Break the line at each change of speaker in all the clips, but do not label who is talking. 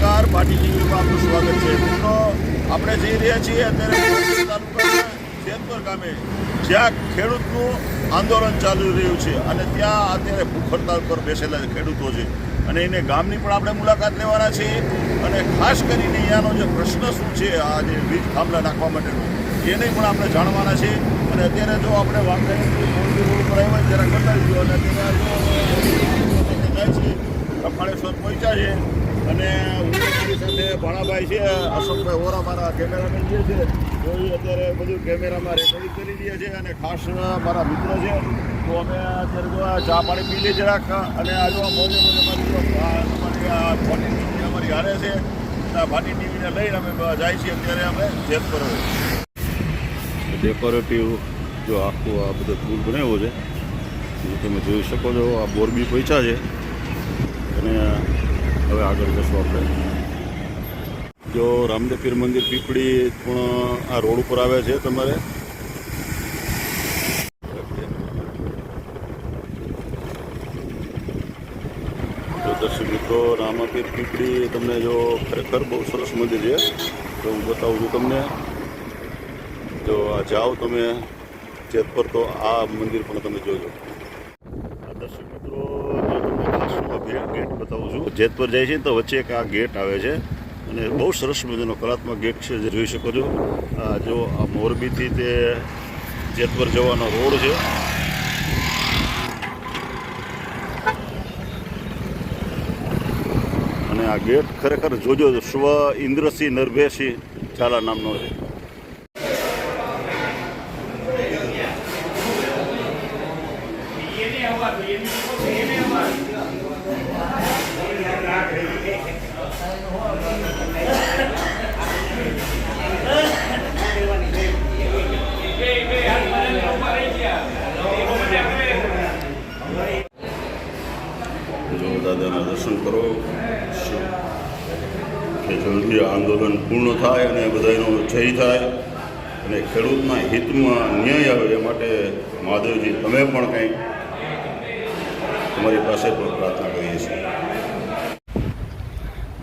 નમસ્કાર, પાટી ટીવીમાં આપનું સ્વાગત છે. મિત્રો, આપણે જઈ રહ્યા છીએ અત્યારે તાલુકાના જેતપર ગામે, જ્યાં ખેડૂતનું આંદોલન ચાલી રહ્યું છે અને ત્યાં અત્યારે ભૂખ હડતાલ પર બેસેલા ખેડૂતો છે અને એને ગામની પણ આપણે મુલાકાત લેવાના છીએ અને ખાસ કરીને અહીંયાનો જે પ્રશ્ન શું છે, આ જે વીજ થાંભલા નાખવા માટેનો, એને પણ આપણે જાણવાના છીએ. અને અત્યારે જો આપણે વાંકાનેરથી મોરબી રોડ ઉપર આવ્યા જરા બતાવી દો અને અત્યારે જાય છે રફાળેશ્વર પહોંચ્યા છે અને ઉમેદવારી સાથે ભાણાભાઈ છે, અશોકભાઈ ઓરા મારા કેમેરામેન જે છે તો એ અત્યારે બધું કેમેરામાં રેકોર્ડિંગ કરી રહ્યા છે અને ખાસ મારા મિત્ર છે. તો અમે અત્યારે જો આ ચા પાણી પી લઈએ જરાક અને આ જો મોજે અમારી આ ભાટી ટીવી અમારી હારે છે. આ ભાટી ટીવીને લઈને અમે જાય છીએ અત્યારે અમે જેતપર. ડેકોરેટિવ જો આખું આ બધો પુલ બનાવ્યો છે એ તમે જોઈ શકો છો. આ મોરબી પહોંચ્યા છે અને હવે આગળ જશું આપણે. જો રામદેવ પીર મંદિર પીપળી પણ આ રોડ ઉપર આવે છે તમારે. જો દર્શક મિત્રો, રામાપીર પીપળી તમને જો ખરેખર બહુ સરસ મંદિર છે તો હું બતાવું છું તમને. જો આ જાઓ તમે જેતપર તો આ મંદિર પણ તમે જોજો. આ દર્શક મિત્રો, ગેટ બતાવું છું. જેતપર જાય છે તો વચ્ચે એક આ ગેટ આવે છે અને બહુ સરસ મજાનો કલાત્મક ગેટ છે જે જોઈ શકો છો. આ જો આ મોરબીથી તે જેતપર જવાનો રોડ છે. અને આ ગેટ ખરેખર જોજો, સ્વ ઇન્દ્રસિંહ નરભેસિંહ ઝાલા નામનો છે. દાદાના દર્શન કરો કે જલ્દી આંદોલન પૂર્ણ થાય અને બધાનો જય થાય અને ખેડૂતના હિતમાં ન્યાય આવે એ માટે મહાદેવજી તમે પણ કંઈક તમારી પાસે પણ પ્રાર્થના કરીએ છીએ.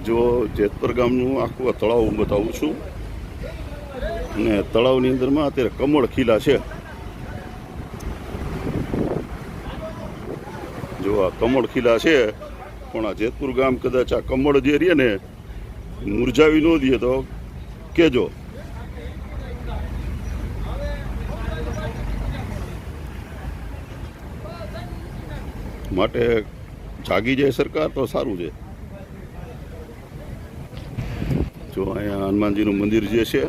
જો જેતપર ગામનું આખું આ તળાવ હું બતાવું છું અને તળાવની અંદરમાં અત્યારે કમળ ખીલા છે. જો આ કમળ ખીલા છે પણ આ જેતપુર ગામ કદાચ આ કમળ જે રહે ને મુરઝાવી ન દે તો કહેજો. માટે જાગી જાય સરકાર તો સારું છે. જો અહીંયા હનુમાનજીનું મંદિર જે છે,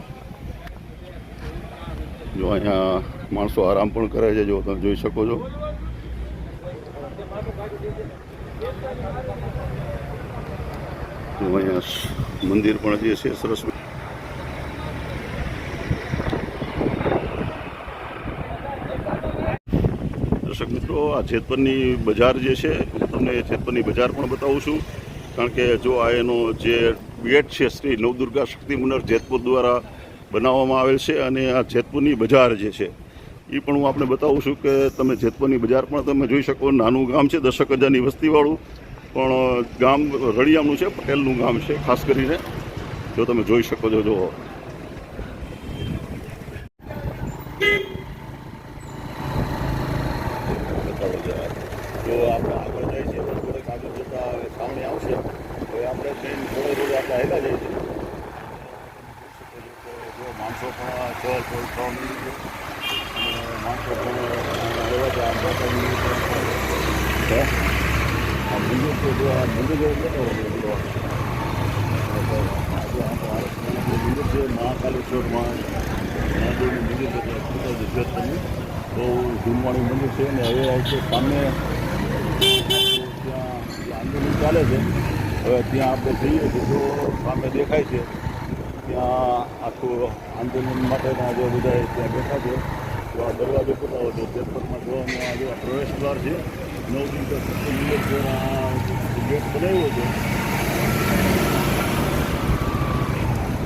જો અહીંયા માણસો આરામ પણ કરે છે, જો તમે જોઈ શકો છો. અહીંયા મંદિર પણ જે છે સરસ. દર્શક મિત્રો, આ જેતપરની બજાર જે છે હું તમને જેતપરની બજાર પણ બતાવું છું, કારણ કે જો આ એનો જે ગેટ છે શ્રી નવદુર્ગા શક્તિ મંડળ જેતપુર દ્વારા બનાવવામાં આવેલ છે અને આ જેતપુરની બજાર જે છે એ પણ હું આપને બતાવું છું કે તમે જેતપુરની બજાર પણ તમે જોઈ શકો. નાનું ગામ છે, 10,000ની વસ્તીવાળું પણ ગામ રળિયામનું છે, પટેલનું ગામ છે ખાસ કરીને. જો તમે જોઈ શકો છો. જો આપણે આગળ જાય છે થોડેક આગળ જતા સામે આવશે હવે આપણે ટ્રેન થોડે આપણે હેલા જાય છે. જો માણસો પણ ચલ અને માણસો પણ લેવા છે. આ મંદિર છે, જો આ મંદિર મંદિર છે મહાકાલેશ્વરમાં મહાદેવનું મંદિર છે. તમે બહુ ધૂમવાળું મંદિર છે ને હવે છે સામે ત્યાં આંદોલન ચાલે છે. હવે ત્યાં આપણે જઈએ તો જો સામે દેખાય છે ત્યાં આખું આંદોલન માટેના જે બધા ત્યાં બેઠા છે. તો આ દરવાજો બતાવો તો જેતપરમાં જોવાનું આ જો પ્રવેશ દ્વાર છે. 9 દિવસ ગેટ બનાવ્યો છે.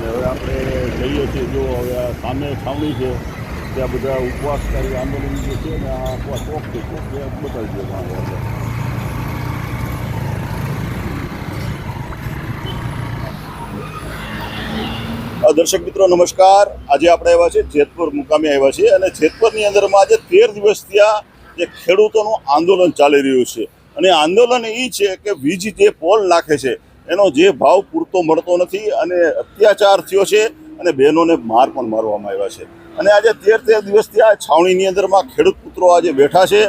હવે આપણે જઈએ છીએ. જો હવે આ સામે છાવણી છે ત્યાં બધા ઉપવાસકારી આંદોલન જે છે ને આ ચોક છે, ચોક બતાવી દો. દર્શક મિત્રો નમસ્કાર. આજે આપણે આવ્યા છીએ જેતપુર મુકામે આવ્યા છીએ અને જેતપુરની અંદરમાં આજે 13 દિવસથી આ જે ખેડૂતોનું આંદોલન ચાલી રહ્યું છે અને આંદોલન એ છે કે વીજ જે પોલ નાખે છે એનો જે ભાવ પૂરતો મળતો નથી અને અત્યાચાર થયો છે અને બહેનોને માર પણ મારવામાં આવ્યા છે. અને આજે 13 દિવસથી આ છાવણીની અંદરમાં ખેડૂત પુત્રો આજે બેઠા છે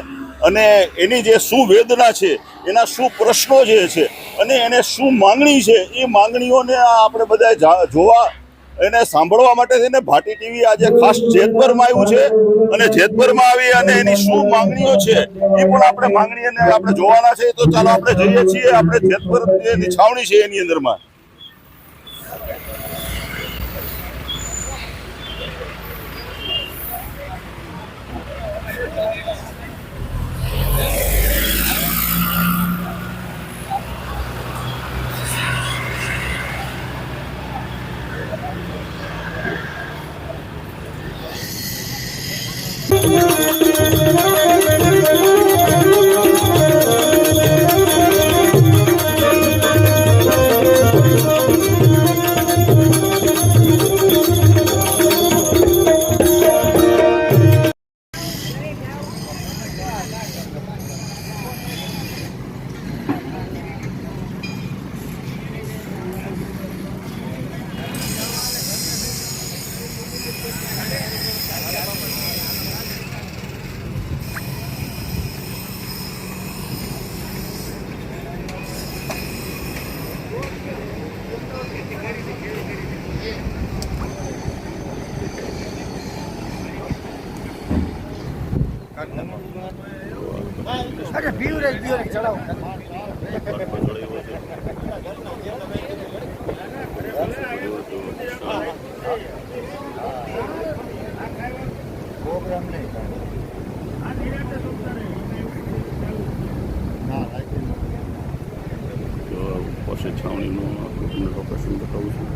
અને એની જે શું વેદના છે, એના શું પ્રશ્નો જે છે અને એને શું માંગણી છે, એ માંગણીઓને આપણે બધા જોવા એને સાંભળવા માટે થઈને ભાટી ટીવી આજે ખાસ જેતપુરમાં આવ્યું છે અને જેતપુરમાં આવી અને એની શું માંગણીઓ છે એ પણ આપણે માંગણીઓને આપણે જોવાના છે. તો ચાલો આપણે જઈએ છીએ આપણે જેતપુરની છાવણી છે એની અંદરમાં.
અરે પીવરે ચડાવો. પ્રોગ્રામ નહીં
પછી છાવણીનું લોકેશન બતાવું છું.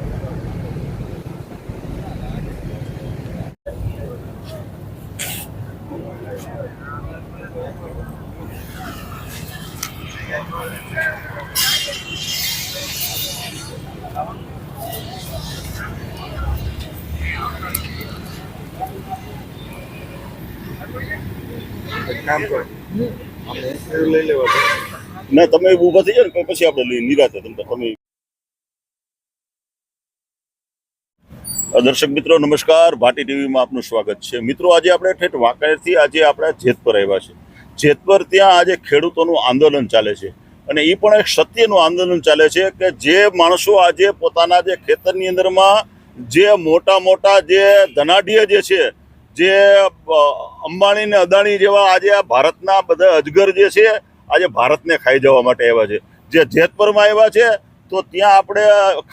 કામ કરો આપણે ઇન્ટરવ્યુ લઈ લેવા
ના, તમે ઊભા થઈ જાઓ ને પછી આપણે નિરાતે તમે. દર્શક મિત્રો નમસ્કાર, ભાટી ટીવીમાં આપનું સ્વાગત છે. મિત્રો આજે આપણે ઠેઠ વાંકાનેરથી આજે આપણે જેતપુર આવ્યા છે. જેતપુર ત્યાં આજે ખેડૂતોનું આંદોલન ચાલે છે અને એ પણ એક સત્યનું આંદોલન ચાલે છે કે જે માણસો આજે પોતાના જે ખેતરની અંદરમાં જે મોટા મોટા જે ધનાઢ્ય જે છે, જે અંબાણી ને અદાણી જેવા આજે આ ભારતના બધા અજગર જે છે આજે ભારતને ખાઈ જવા માટે આવ્યા છે, જે જેતપુરમાં આવ્યા છે. તો ત્યાં આપણે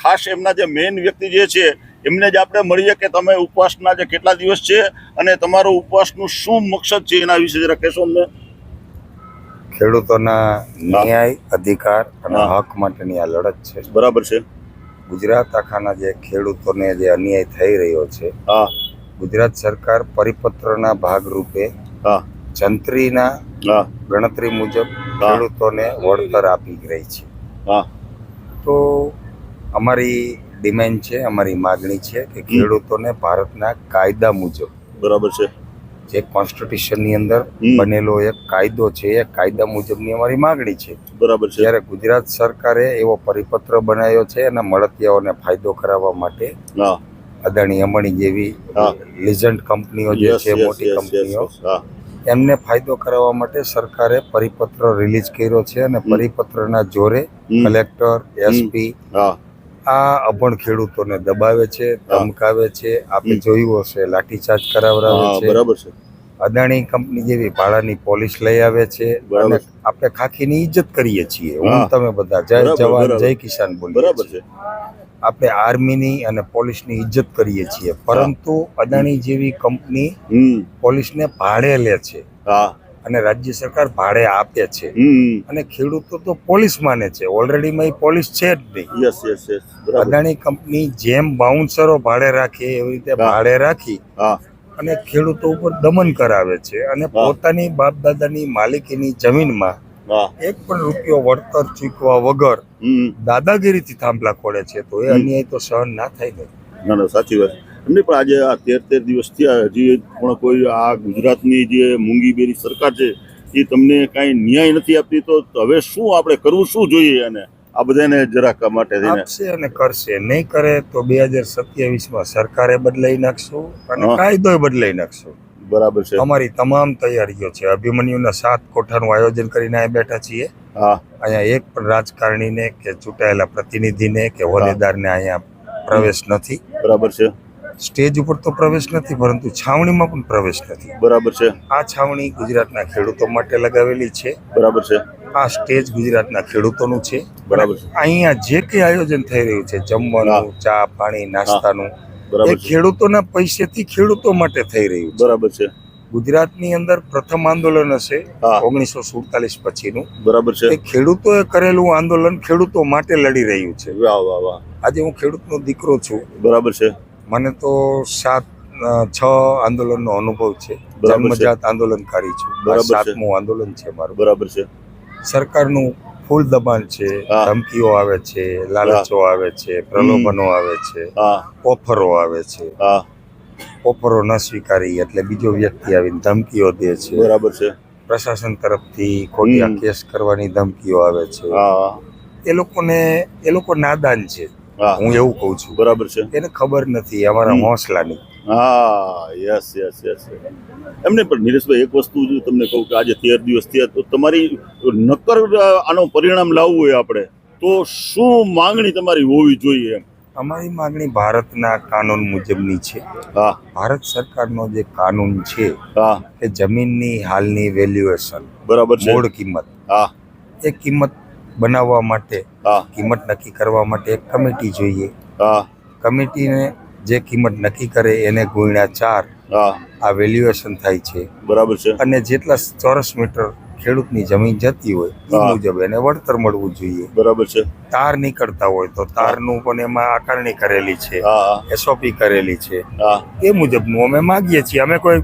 ખાસ એમના જે મેઇન વ્યક્તિ જે છે એમને જ આપણે મળીએ કે તમે ઉપવાસના જે કેટલા દિવસ છે અને તમારો ઉપવાસનું શું મકસદ છે એના વિશે જરા કહેશો અમને.
ખેડૂતોના ન્યાય, અધિકાર અને હક માટેની આ લડત છે.
બરાબર છે.
ગુજરાત આખાના જે ખેડૂતોને જે અન્યાય થઈ રહ્યો છે,
હા,
ગુજરાત સરકાર પરિપત્રના ભાગરૂપે જંત્રીના ગણતરી મુજબ ખેડૂતોને વળતર આપી રહી છે.
હા,
તો અમારી ડિમાન્ડ છે, અમારી માગણી છે કે ખેડૂતોને ભારતના કાયદા મુજબ,
બરાબર છે,
જે કોન્સ્ટિટ્યુશનની અંદર બનેલો એક કાયદો છે એ કાયદા મુજબની અમારી માગણી છે.
બરાબર છે.
જ્યારે ગુજરાત સરકારે એવો પરિપત્ર બનાવ્યો છે અને મળતિયાઓને ફાયદો કરાવવા માટે અદાણી અંબાણી જેવી લીઝન્ટ કંપનીઓ જે છે, મોટી કંપનીઓ, એમને ફાયદો કરાવવા માટે સરકારે પરિપત્ર રિલીઝ કર્યો છે અને પરિપત્રના જોરે કલેક્ટર, એસપી આ અભણ ખેડૂતોને દબાવે છે, ધમકાવે છે. આપણે જોયું હશે, લાઠીચાર્જ કરાવરાવે છે.
બરાબર છે.
અદાણી કંપની જેવી ભાડાની પોલીસ લઈ આવે છે અને આપણે ખાખીની ઇજ્જત કરીએ છીએ. હું તમે બધા જય જવાન જય કિસાન બોલીએ.
બરાબર છે.
આપણે આર્મીની અને પોલીસની ઇજ્જત કરીએ છીએ, પરંતુ અદાણી જેવી કંપની પોલીસને ભાડે લે છે અને રાજ્ય સરકાર ભાડે આપે છે અને ખેડૂતો તો પોલીસ માને છે. ઓલરેડીમાં પોલીસ છે જ નહીં. અદાણી કંપની જેમ બાઉન્સરો ભાડે રાખે એવી રીતે ભાડે રાખી અને ખેડૂતો ઉપર દમન કરાવે છે અને પોતાની બાપ દાદાની માલિકીની જમીનમાં એક પણ રૂપિયો વળતર ચૂકવા વગર દાદાગીરીથી થાંભલા ખોડે છે. તો એ અન્યાય તો સહન ના થાય ને.
ના ના સાચી વાત એમને પણ આજે આ 13 દિવસ થયા હજી પણ કોઈ આ ગુજરાતની જે મૂંગીબેરી સરકાર છે એ તમને કાંઈ ન્યાય નથી આપતી તો હવે શું આપણે કરવું શું જોઈએ અને આ બધાને જરાક માટે થઈને
આપશે અને કરશે, નહીં કરે તો 2027માં સરકારે બદલાઈ નાખશું અને
હા.
કાયદો બદલાઈ નાખશું.
બરાબર છે.
અમારી તમામ તૈયારીઓ છે. અભિમન્યુના 7 કોઠાનું આયોજન કરીને અહીંયા બેઠા છીએ.
હા
અહીંયા એક પણ રાજકારણીને કે ચૂંટાયેલા પ્રતિનિધિને કે હોદ્દેદારને અહીંયા પ્રવેશ નથી.
બરાબર છે.
સ્ટેજ ઉપર તો પ્રવેશ નથી, પરંતુ છાવણીમાં પણ પ્રવેશ નથી.
બરાબર છે.
આ છાવણી ગુજરાતના ખેડૂતો માટે લગાવેલી છે.
બરાબર છે.
આ સ્ટેજ ગુજરાતના ખેડૂતોનું છે.
બરાબર છે.
અહીંયા જે કંઈ આયોજન થઈ રહ્યું છે, જમવાનું, ચા પાણી, નાસ્તાનું, એ
બરાબર છે.
ખેડૂતોના પૈસેથી ખેડૂતો માટે થઈ રહ્યું છે.
બરાબર છે.
ગુજરાતની અંદર પ્રથમ આંદોલન હશે
હા.
1947 પછીનું.
બરાબર છે.
એ ખેડૂતોએ કરેલું આંદોલન ખેડૂતો માટે લડી રહ્યું છે.
વાહ વાહ વાહ.
આજે હું ખેડૂતનો દીકરો છું.
બરાબર છે.
મને તો 6 આંદોલનનો અનુભવ છે.
બરાબર છે.
જન્મજાત આંદોલનકારી છું.
બરાબર છે.
7મું આંદોલન છે મારું.
બરાબર છે.
સરકારનું ફૂલ દબાણ છે,
હા.
ધમકીઓ આવે છે, લાલચો આવે છે, પ્રલોભનો આવે છે,
હા
ઓફરો આવે છે.
હા
ઓફરો ન સ્વીકારી એટલે બીજો વ્યક્તિ આવીને ધમકીઓ દે છે.
બરાબર છે.
પ્રશાસન તરફથી ખોટા
હમ.
કેસ કરવાની ધમકીઓ આવે છે.
હા
એ લોકો નાદાન છે.
હા
હું એવું કહું છું.
બરાબર છે.
એને ખબર નથી અમારા હોંસલાની.
હા યસ યસ યસ એમને પણ નીલેશભાઈ એક વસ્તુ જો તમને કહું કે આજે 13 દિવસ થયા તો તમારી નક્કર આનો પરિણામ લાવવું હોય આપણે તો શું માંગણી તમારી હોવી જોઈએ એમ?
અમારી માંગણી ભારતના કાનૂન મુજબની છે.
હા
ભારત સરકારનો જે કાનૂન છે
હા
કે જમીનની હાલની વેલ્યુએશન,
બરાબર છે.
મૂળ કિંમત,
હા
એ કિંમત બનાવવા માટે,
હા
કિંમત નક્કી કરવા માટે એક કમિટી જોઈએ.
હા
કમિટીને જે કિંમત નક્કી કરે એને ગુણ્યા 4
હા
આ વેલ્યુએશન થાય છે.
બરાબર છે.
અને જેટલા ચોરસ મીટર ખેડૂતની જમીન જતી હોય એ
હા.
મુજબ એને વળતર મળવું જોઈએ.
બરાબર છે.
તાર નીકળતા હોય તો તારનું પણ એમાં આકારણી કરેલી છે,
હા
એસઓપી કરેલી છે.
હા
એ મુજબનું અમે માગીએ છીએ. અમે કોઈ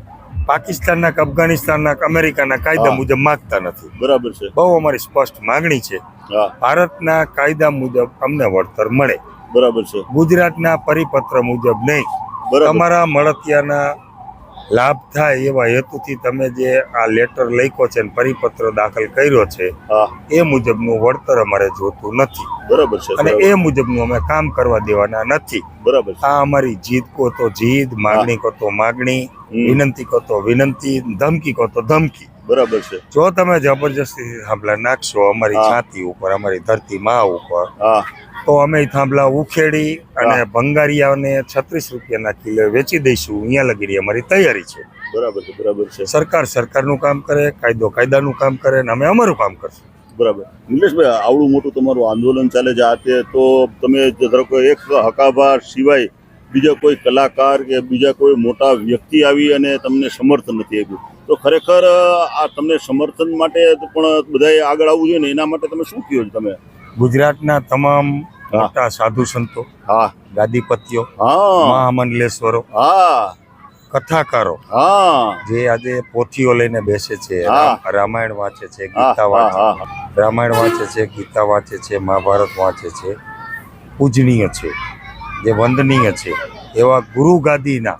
પાકિસ્તાનના કે અફઘાનિસ્તાનના કે અમેરિકાના કાયદા
હા.
મુજબ માગતા નથી.
બરાબર છે.
બહુ અમારી સ્પષ્ટ માગણી છે.
હા
ભારતના કાયદા મુજબ અમને વળતર મળે,
બરાબર છે.
ગુજરાતના પરિપત્ર મુજબ નહીં.
બરાબર
તમારા મળતિયાના લાભ થાય એવા હેતુથી તમે જે આ લેટર લખ્યો છે અને પરિપત્ર દાખલ કર્યો છે
હા
એ મુજબનું વળતર અમારે જોતું નથી
બરાબર છે.
અને એ મુજબનું અમે કામ કરવા દેવાના નથી.
બરાબર છે.
આ અમારી જીદ કહો તો જીદ, માગણી કહો તો માગણી, વિનંતી કહો તો વિનંતી, ધમકી કહો તો ધમકી.
બરાબર છે.
જો તમે જબરજસ્તી થાંભલા નાખશો અમારી
હા.
છાતી ઉપર, અમારી ધરતી મા ઉપર,
હા
તો અમે ઈ થાંભલા ઉખેડી અને ભંગારિયાને 36 રૂપિયાના કિલો વેચી દઈશું. અહીંયા લગીની અમારી તૈયારી છે.
બરાબર છે. બરાબર છે.
સરકાર સરકારનું કામ કરે, કાયદો કાયદાનું કામ કરે અને અમે અમારું કામ કરશું.
બરાબર. નિલેશભાઈ આવડું મોટું તમારું આંદોલન ચાલે છે આ તે તો તમે ધારો કે એક હકાભાર સિવાય બીજા કોઈ કલાકાર કે બીજા કોઈ મોટા વ્યક્તિ આવી અને તમને સમર્થન નથી આપ્યું તો ખરેખર આ તમને સમર્થન માટે પણ બધાએ આગળ આવવું જોઈએ ને એના માટે તમે શું કહો છો તમે?
ગુજરાતના તમામ મોટા સાધુ સંતો,
હા
ગાદીપતિઓ,
હા
મહામંડલેશ્વરો,
હા
કથાકારો
હા
જે આજે પોથીઓ લઈને બેસે છે,
હા.
રામાયણ વાંચે છે,
હા
ગીતા
હા
વાંચે,
હા
રામાયણ વાંચે છે, ગીતા વાંચે છે, મહાભારત વાંચે છે, પૂજનીય છે, જે વંદનીય છે એવા ગુરુ ગાદીના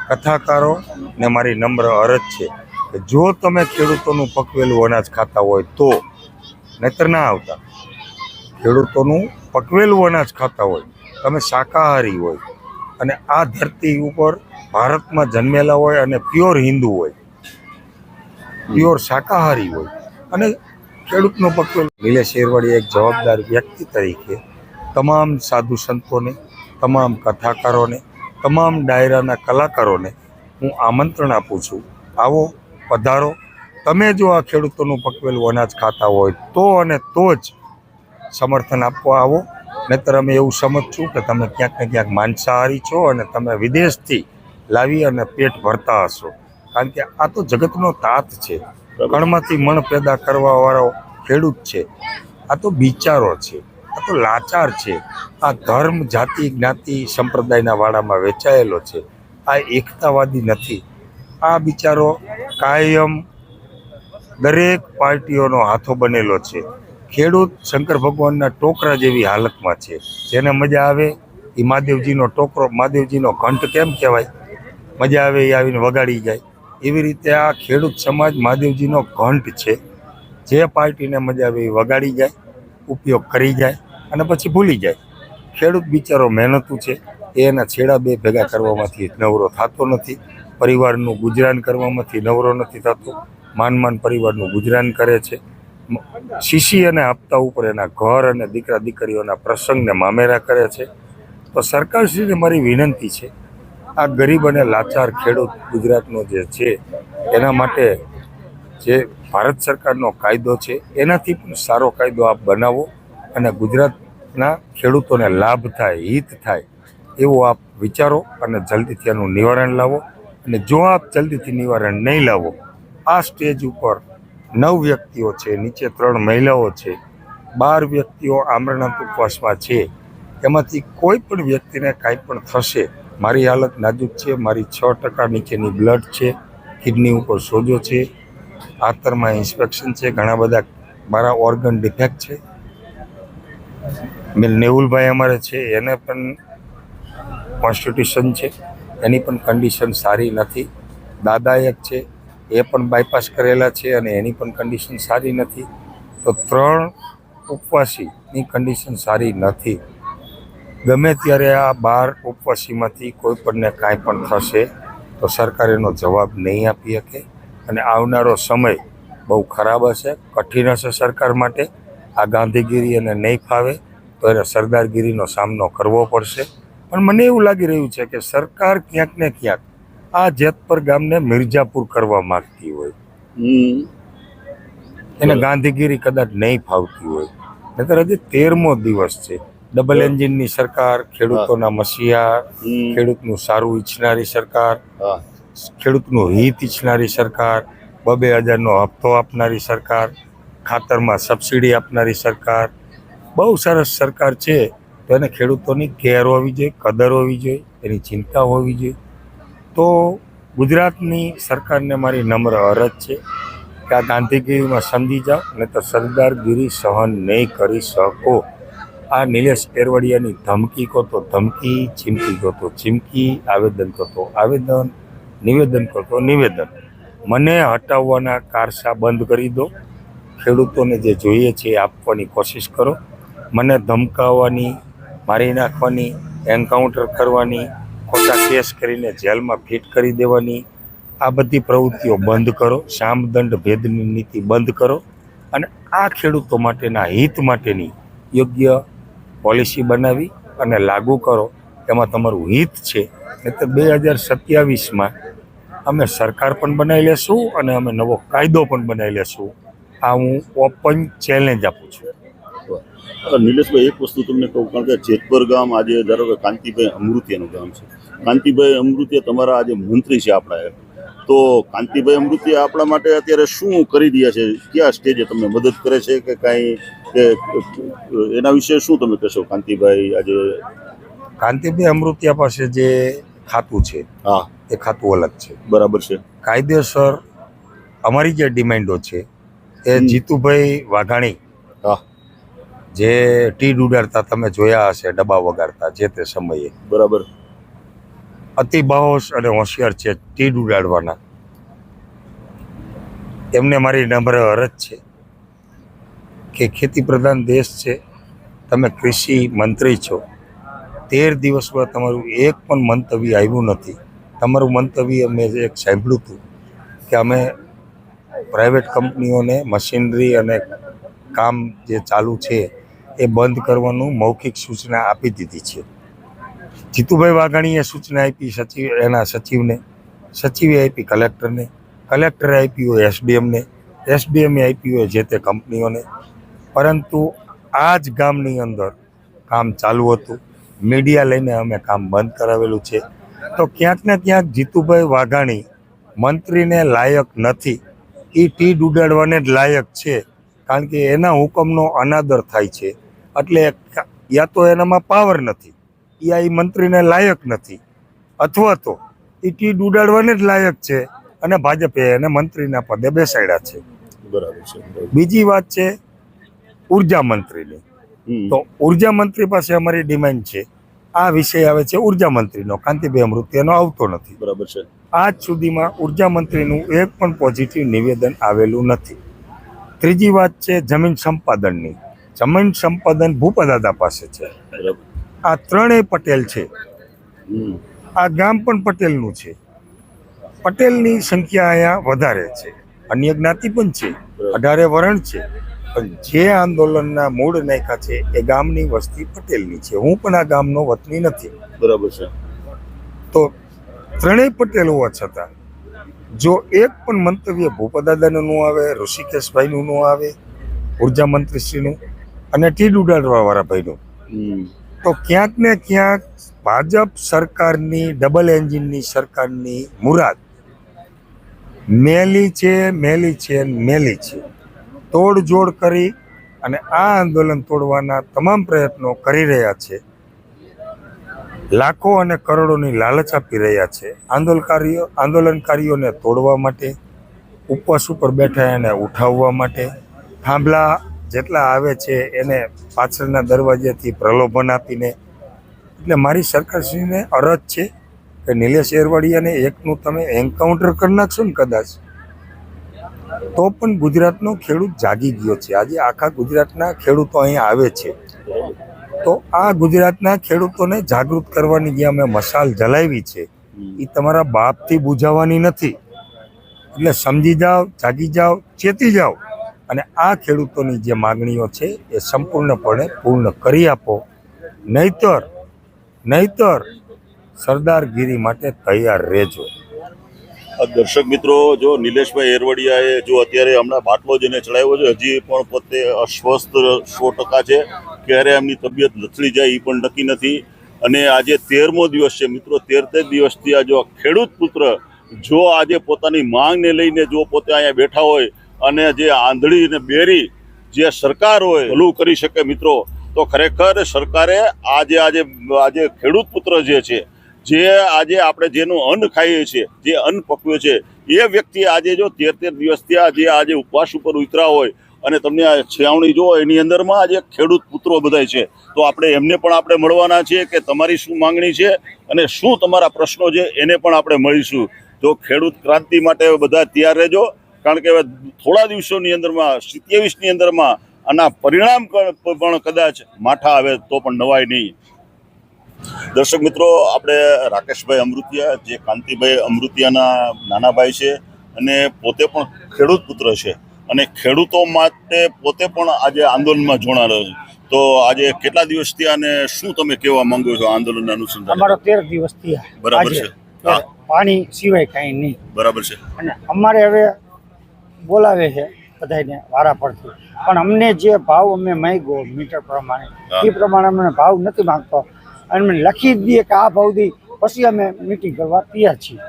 કથાકારો ને મારી નમ્ર અરજ છે કે જો તમે ખેડૂતોનું પકવેલું અનાજ ખાતા હોય તો, નહીતર ના આવતા. ખેડૂતોનું પકવેલું અનાજ ખાતા હોય, તમે શાકાહારી હોય અને આ ધરતી ઉપર ભારતમાં જન્મેલા હોય અને પ્યોર હિન્દુ હોય, પ્યોર શાકાહારી હોય અને ખેડૂતનો પકવેલું. નિલેશ શેરવાડી એક જવાબદાર વ્યક્તિ તરીકે તમામ સાધુ સંતોને, તમામ કથાકારોને, તમામ ડાયરાના કલાકારોને હું આમંત્રણ આપું છું, આવો, પધારો. તમે જો આ ખેડૂતોનું પકવેલું અનાજ ખાતા હોય તો અને તો જ સમર્થન આપવા આવો. નહીતર અમે એવું સમજશું કે તમે ક્યાંક ને ક્યાંક માંસાહારી છો અને તમે વિદેશથી લાવી અને પેટ ભરતા હશો. કારણ કે આ તો જગતનો તાત છે, કણમાંથી મણ પેદા કરવાવાળો ખેડૂત છે. આ તો બિચારો છે, આ તો લાચાર છે. આ ધર્મ, જાતિ, જ્ઞાતિ, સંપ્રદાયના વાડામાં વેચાયેલો છે. આ એકતાવાદી નથી. આ બિચારો કાયમ દરેક પાર્ટીઓનો હાથો બનેલો છે. ખેડૂત શંકર ભગવાનના ટોકરા જેવી હાલતમાં છે. જેને મજા આવે એ મહાદેવજીનો ટોકરો, મહાદેવજીનો ઘંટ કેમ કહેવાય, મજા આવે એ આવીને વગાડી જાય, એવી રીતે આ ખેડૂત સમાજ મહાદેવજીનો ઘંટ છે. જે પાર્ટીને મજા આવે એ વગાડી જાય, ઉપયોગ કરી જાય અને પછી ભૂલી જાય. ખેડૂત બિચારો મહેનતું છે, એ એના છેડા બે ભેગા કરવામાંથી નવરો થતો નથી, પરિવારનું ગુજરાન કરવામાંથી નવરો નથી થતો, માન પરિવારનું ગુજરાન કરે છે. શીશી અને હપ્તા ઉપર એના ઘર અને દીકરા દીકરીઓના પ્રસંગને મામેરા કરે છે. તો સરકારશ્રીને મારી વિનંતી છે, આ ગરીબ અને લાચાર ખેડૂત ગુજરાતનો જે છે એના માટે જે ભારત સરકારનો કાયદો છે એનાથી પણ સારો કાયદો આપ બનાવો અને ગુજરાતના ખેડૂતોને લાભ થાય, હિત થાય એવો આપ વિચારો અને જલ્દીથી એનું નિવારણ લાવો. અને જો આપ જલ્દીથી નિવારણ નહીં લાવો, આ સ્ટેજ ઉપર 9 વ્યક્તિઓ છે, નીચે 3 મહિલાઓ છે, 12 વ્યક્તિઓ આમરણાંત ઉપવાસમાં છે, એમાંથી કોઈ પણ વ્યક્તિને કાંઈ પણ થશે, મારી હાલત નાજુક છે, મારી 6% નીચેની બ્લડ છે, કિડની ઉપર સોજો છે, આંતરમાં ઇન્સ્પેક્શન છે, ઘણા બધા મારા ઓર્ગન ડિફેક્ટ છે. નેવુલભાઈ અમારે છે, એને પણ કોન્સ્ટિટ્યુશન છે, એની પણ કન્ડિશન સારી નથી. દાદા એક છે, એ પણ બાયપાસ કરેલા છે અને એની પણ કન્ડિશન સારી નથી. તો 3 ઉપવાસીની કન્ડિશન સારી નથી. ગમે ત્યારે આ 12 ઉપવાસીમાંથી કોઈ પણને કાંઈ પણ થશે તો સરકાર એનો જવાબ નહીં આપી શકે અને આવનારો સમય બહુ ખરાબ હશે, કઠિન હશે સરકાર માટે. આ ગાંધીગીરી એને નહીં ફાવે તો એને સરદારગીરીનો સામનો કરવો પડશે. પણ મને એવું લાગી રહ્યું છે કે સરકાર ક્યાંક ને ક્યાંક આ જેતપર ગામને મિર્જાપુર કરવા માંગતી હોય, એને ગાંધીગીરી કદાચ નહીં ફાવતી હોય. નહીંતર હજી 13મો દિવસ છે. ડબલ એન્જિનની સરકાર, ખેડૂતોના મસીહા, ખેડૂતનું સારું ઈચ્છનારી સરકાર, ખેડૂતનું હિત ઈચ્છનારી સરકાર, 2,000નો હપ્તો આપનારી સરકાર, ખાતરમાં સબસિડી આપનારી સરકાર, બહુ સરસ સરકાર છે. તો એને ખેડૂતોની કેર હોવી જોઈએ, કદર હોવી જોઈએ, એની ચિંતા હોવી જોઈએ. તો ગુજરાતની સરકારને મારી નમ્ર અરજ છે કે આ ગાંધીગીરીમાં સમજી જાઓ, નહીં તો સરદારગીરી સહન નહીં કરી શકો. આ નિલેશ એરવડિયાની ધમકી કહો તો ધમકી, ચીમકી કહો તો ચીમકી, આવેદન કહો તો આવેદન, નિવેદન કહો તો નિવેદન. મને હટાવવાના કારસા બંધ કરી દો. ખેડૂતોને જે જોઈએ છે એ આપવાની કોશિશ કરો. મને ધમકાવવાની, મારી નાખવાની, એન્કાઉન્ટર કરવાની, ખોટા કેસ કરીને જેલમાં ફિટ કરી દેવાની, આ બધી પ્રવૃત્તિઓ બંધ કરો. સામદંડ ભેદની નીતિ બંધ કરો અને આ ખેડૂતો માટેના હિત માટેની યોગ્ય પોલિસી બનાવી અને લાગુ કરો. એમાં તમારું હિત છે. એટલે 2027માં અમે સરકાર પણ બનાવી લેશું અને અમે નવો કાયદો પણ બનાવી લેશું. આ હું ઓપન ચેલેન્જ આપું છું.
નિલેશભાઈ, એક વસ્તુ તમને કહું, કારણ કે જેતપર ગામ આજે ધારો કે કાંતિભાઈ અમૃતિયાનું ગામ છે. કાંતિભાઈ અમૃતિયા તમારા આજે મંત્રી છે આપણા, તો કાંતિભાઈ અમૃતિયા આપણા માટે અત્યારે શું કરી રહ્યા છે? કયા સ્ટેજે તમને મદદ કરે છે કે કાંઈ, કે એના વિશે શું તમે કહેશો? કાંતિભાઈ આજે,
કાંતિભાઈ અમૃતિયા પાસે જે ખાતું છે,
હા,
એ ખાતું અલગ છે.
બરાબર છે.
કાયદેસર અમારી જે ડિમાન્ડો છે એ જીતુભાઈ વાઘાણી,
હા,
જે ટીડ ઉડાડતા તમે જોયા હશે, ડબ્બા વગાડતા જે તે સમયે,
બરાબર,
અતિ બાહોશ અને હોશિયાર છે ટીડ ઉડાડવાના. એમને મારી નમ્ર અરજ છે કે ખેતી પ્રધાન દેશ છે, તમે કૃષિ મંત્રી છો, 13 દિવસમાં તમારું એક પણ મંતવ્ય આવ્યું નથી. તમારું મંતવ્ય મેં એક સાંભળ્યું હતું કે અમે પ્રાઇવેટ કંપનીઓને મશીનરી અને કામ જે ચાલુ છે એ બંધ કરવાનું મૌખિક સૂચના આપી દીધી છે. જીતુભાઈ વાઘાણીએ સૂચના આપી એના સચિવને, સચિવે આપી કલેક્ટરને, કલેક્ટરે આપી હોય એસડીએમને, એસડીએમે આપી હોય જે તે કંપનીઓને. પરંતુ આ જ ગામની અંદર કામ ચાલુ હતું, મીડિયા લઈને અમે કામ બંધ કરાવેલું છે. તો ક્યાંક ને ક્યાંક જીતુભાઈ વાઘાણી મંત્રીને લાયક નથી. એ ટીડ ઉડાડવાને જ લાયક છે, કારણ કે એના હુકમનો અનાદર થાય છે. એટલે યા તો એનામાં પાવર નથી, યા એ મંત્રીને લાયક નથી, અથવા તો એ ટીડ ઉડાડવાને જ લાયક છે અને ભાજપે એને મંત્રીના પદે બેસાડ્યા છે.
બરાબર છે.
બીજી વાત છે ઉર્જા મંત્રીની. તો ઉર્જા મંત્રી પાસે અમારી ડિમાન્ડ છે, આ વિષય આવે છે ઉર્જા મંત્રીનો, કાંતિભાઈ અમૃતિયાનો આવતો નથી.
બરાબર છે.
આજ સુધીમાં ઉર્જા મંત્રીનું એક પણ પોઝિટિવ નિવેદન આવેલું નથી. ત્રીજી વાત છે જમીન સંપાદનની. જમીન સંપાદન ભૂપદાદા પાસે છે.
બરાબર.
આ ત્રણેય પટેલ છે. આ ગામ પણ પટેલનું છે. પટેલની સંખ્યા અહીંયા વધારે છે. અન્ય જ્ઞાતિ પણ છે, 18 વર્ણ છે, પણ જે આંદોલનના મૂળ નાયકા છે એ ગામની વસ્તી પટેલની છે. હું પણ આ ગામનો વતની નથી.
બરાબર છે.
તો ત્રણેય પટેલ હોવા છતાં જો એક પણ મંતવ્ય ભૂપદાદાનું ન આવે, ઋષિકેશભાઈનું ન આવે, ઉર્જા મંત્રીશ્રીનું અને ટીડ ઉડાડવાવાળા ભાઈનું, તો ક્યાંક ને ક્યાંક ભાજપ સરકારની ડબલ એન્જિનની સરકારની મુરાદ મેલી છે. તોડજોડ કરી અને આ આંદોલન તોડવાના તમામ પ્રયત્નો કરી રહ્યા છે. લાખો અને કરોડોની લાલચ આપી રહ્યા છે. આંદોલનકારીઓને તોડવા માટે, ઉપવાસ ઉપર બેઠા એને ઉઠાવવા માટે, થાંભલા જેટલા આવે છે એને પાછળના દરવાજેથી પ્રલોભન આપીને. એટલે મારી સરકારશ્રીને અરજ છે કે નિલેશ એરવાડિયાને એકનું તમે એન્કાઉન્ટર કરી નાખશો ને કદાચ, તો પણ ગુજરાતનો ખેડૂત જાગી ગયો છે. આજે આખા ગુજરાતના ખેડૂતો અહીંયા આવે છે. તો આ ગુજરાતના ખેડૂતોને જાગૃત કરવાની જે અમે મશાલ જલાવી છે એ તમારા બાપથી બુઝાવવાની નથી. એટલે સમજી જાઓ, જાગી જાઓ, ચેતી જાઓ અને આ ખેડૂતોની જે માગણીઓ છે એ સંપૂર્ણપણે પૂર્ણ કરી આપો. નહીતર સરદારગીરી માટે તૈયાર રહેજો.
દર્શક મિત્રો, જો નિલેશભાઈ એરવડિયાએ જો અત્યારે હમણાં બાટલો જેને ચડાવ્યો છે, હજી પણ પોતે અસ્વસ્થ 100% છે. ક્યારે એમની તબિયત લથડી જાય એ પણ નક્કી નથી. અને આજે 13મો દિવસ છે મિત્રો. 13 દિવસથી આ જો ખેડૂત પુત્ર જો આજે પોતાની માંગને લઈને જો પોતે અહીંયા બેઠા હોય અને જે આંધળી ને બેરી જે સરકાર હોય ભલું કરી શકે મિત્રો, તો ખરેખર સરકારે આજે ખેડૂત પુત્ર જે છે, જે આજે આપણે જેનું અન્ન ખાઈએ છીએ, જે અન્ન પકવ્યો છે, એ વ્યક્તિ આજે જો 13 દિવસથી આજે ઉપવાસ ઉપર ઉતરા હોય અને તમને આ છાવણી જો એની અંદરમાં આજે ખેડૂત પુત્રો બધાય છે, તો આપણે એમને પણ આપણે મળવાના છીએ કે તમારી શું માંગણી છે અને શું તમારા પ્રશ્નો છે એને પણ આપણે મળીશું. તો ખેડૂત ક્રાંતિ માટે બધા તૈયાર રહેજો, કારણ કે હવે થોડા દિવસોની અંદરમાં 27ની અંદરમાં આના પરિણામ પણ કદાચ માઠા આવે તો પણ નવાય નહીં. દર્શક મિત્રો, આપણે રાકેશભાઈ અમૃતિયા, જે કાંતિભાઈ અમૃતિયાના નાના ભાઈ છે અને પોતે પણ ખેડૂત પુત્ર છે અને ખેડૂતો માટે પોતે પણ આજે આંદોલનમાં જોડાયેલો છે. તો આજે કેટલા દિવસથી અને શું તમે કહેવા માંગો છો આંદોલનના અનુસંધાને?
અમારો 13 દિવસથી.
બરાબર છે. હા,
પાણી સિવાય કાંઈ નહીં.
બરાબર છે.
અને અમારે હવે બોલાવે છે બધાને વારા પડતી, પણ અમને જે ભાવ અમે માંગ્યો મીટર પ્રમાણે એ પ્રમાણે અમને ભાવ નથી માંગતો અને મને લખી જ દઈએ કે આ ભાવ દી, પછી અમે મીટિંગ કરવા તૈયાર છીએ.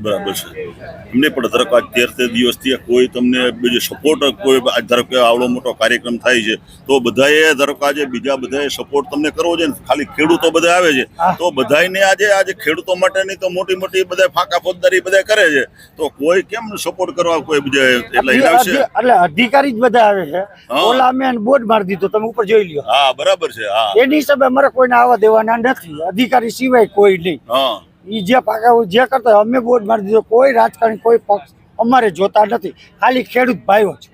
બરાબર છે. એમને પણ ધારો કે 13 દિવસથી કોઈ તમને બીજો સપોર્ટ, કોઈ ધારો કે આવડો મોટો કાર્યક્રમ થાય છે તો બધાએ ધારો કે આજે બીજા બધાએ સપોર્ટ તમને કરવો છે ને, ખાલી ખેડૂતો બધા આવે છે તો બધાને આજે ખેડૂતો માટેની તો મોટી બધા ફાંકા ફોજદારી બધા કરે છે, તો કોઈ કેમ સપોર્ટ કરવા કોઈ બીજા?
એટલે અધિકારી જ બધા આવે છે. ઓલા અમે બોર્ડ મારી દીધું, તમે ઉપર જોઈ લ્યો.
હા, બરાબર છે. હા,
એની હિસાબે અમારે કોઈને આવવા દેવાના નથી, અધિકારી સિવાય કોઈ નહીં.
હા,
એ જે પાકા જે કરતા હોય અમે બોર્ડ મારી દીધો. કોઈ રાજકારણી, કોઈ પક્ષ અમારે જોતા નથી, ખાલી ખેડૂત ભાઈઓ છે.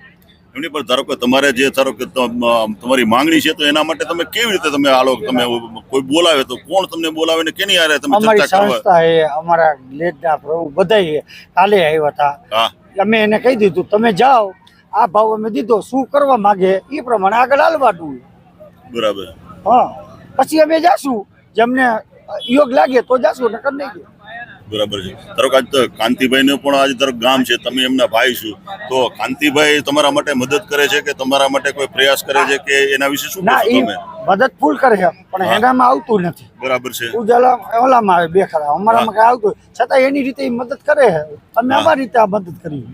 એમની પર ધારો કે તમારે જે ધારો કે તમારી માંગણી છે તો એના માટે તમે કેવી રીતે તમે આલો, તમે કોઈ બોલાવે તો કોણ તમને બોલાવે ને કેની આરે તમે
અમારી
ચર્ચા કરવા?
સંસ્થા એ અમારા લેજના પ્રભુ બધા કાલે આવ્યા હતા.
હા,
અમે એને કહી દીધું તમે જાઓ, આ ભાવ અમે દીધો, શું કરવા માંગે એ પ્રમાણે આગળ હાલવાનું.
બરાબર.
હા, પછી અમે જાશું, જેમને યોગ લાગે તો જાશું, નકર નહીં.
બરાબર છે. ધારો કે આજ કાંતિભાઈ ને પણ આજે ધારો ગામ છે, તમે એમના ભાઈ છો, તો કાંતિભાઈ તમારા માટે મદદ કરે છે કે તમારા માટે કોઈ પ્રયાસ કરે છે કે એના વિશે શું
ના,
કહેશો
એ
તમે?
મદદ ફૂલ કરે છે પણ એનામાં આવતું નથી.
બરાબર છે.
ઉજાલા ઓલામાં આવે બે ખરા, અમારામાં કઈ આવતું છતાં એની રીતે મદદ કરે છે, અમે અમારી રીતે આ મદદ કરી.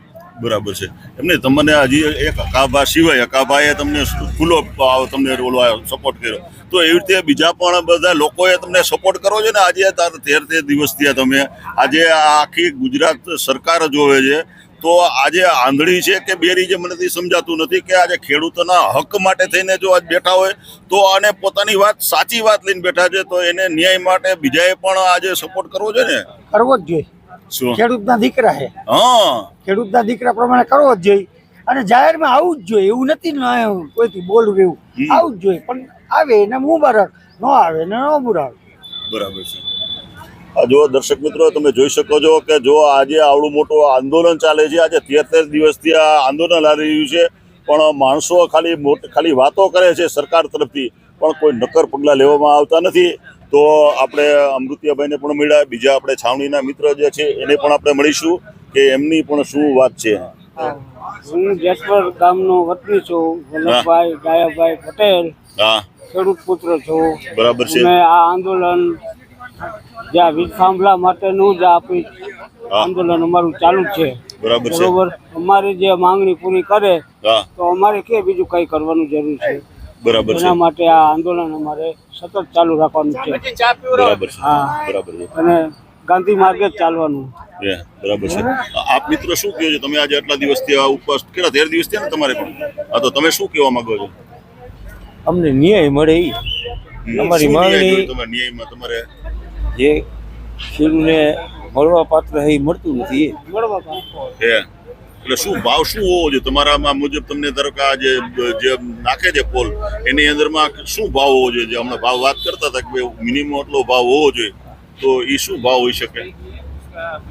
બરાબર છે. એમને તમને હજી એક અકાભા સિવાય અકાભાઈએ તમને ખુલ્લો તમને ઓલો સપોર્ટ કર્યો, તો એવી રીતે બીજા પણ બધા લોકોએ તમને સપોર્ટ કરો છો ને? આજે 13 દિવસથી તમે આજે આખી ગુજરાત સરકાર જોવે છે, તો આજે આંધળી છે કે બેરી છે મને તે સમજાતું નથી કે આજે ખેડૂતોના હક માટે થઈને જો આજ બેઠા હોય તો અને પોતાની વાત સાચી વાત લઈને બેઠા છે તો એને ન્યાય માટે બીજાએ પણ આજે સપોર્ટ કરવો છે ને.
કરવો જ જોઈએ.
શું
ખેડૂતના દીકરા છે,
હા
ખેડૂતના દીકરા પ્રમાણે કરવો જ જોઈએ અને જાહેરમાં આવવું જ જોઈએ. એવું નથી ને કોઈથી બોલવું એવું, આવવું જ જોઈએ. પણ આવે એને મુબારક, ન આવે ને ન મુબારક.
બરાબર છે. આ જો દર્શક મિત્રો તમે જોઈ શકો છો કે જો આજે આવડું મોટું આંદોલન ચાલે છે. આજે 13 દિવસથી આ આંદોલન ચાલી રહ્યું છે પણ માણસો ખાલી વાતો કરે છે સરકાર તરફથી પણ કોઈ નક્કર પગલાં લેવામાં આવતા નથી. તો આપણે અમૃતિયાભાઈને પણ મળ્યા, બીજા આપણે છાવણીના મિત્ર જે છે એને પણ આપણે મળીશું કે એમની પણ શું વાત છે.
હું જેસપર ગામનો વતની છું, વલ્લભભાઈ ડાયાભાઈ પટેલ,
હા
ખેડૂત પુત્ર છું.
બરાબર છે.
અમે આ આંદોલન જ્યાં વીજ થાંભલા માટેનું જ આપી આંદોલન અમારું ચાલુ છે.
બરાબર છે.
બરોબર, અમારી જે માંગણી પૂરી કરે
હા
તો અમારે કે બીજું કઈ કરવાનું જરૂર છે.
બરાબર છે.
એના માટે આ આંદોલન અમારે સતત ચાલુ રાખવાનું છે.
બરાબર છે.
હા
બરાબર છે.
અને ગાંધી માર્ગે જ ચાલવાનું.
બરાબર છે. આપ મિત્રો શું કહો છો? તમે આજે આટલા દિવસથી આ ઉપવાસ કેટલા 13 દિવસ થયા ને તમારે પણ? હા તો તમે શું કહેવા માંગો છો?
અમને ન્યાય મળે ઈ અમારી
શું ન્યાય
માંગણી.
જોયું તમારે ન્યાયમાં તમારે?
જે ખેડૂતને મળવા પાત્ર એ મળતું નથી.
હે એટલે શું ભાવ શું હોવો જોઈએ તમારામાં મુજબ? તમને ધારો કે આ જે નાખે છે પોલ એની અંદરમાં શું ભાવ હોવો જોઈએ? જે હમણાં ભાવ વાત કરતા હતા કે મિનિમમ એટલો ભાવ હોવો જોઈએ તો એ શું ભાવ હોઈ શકે?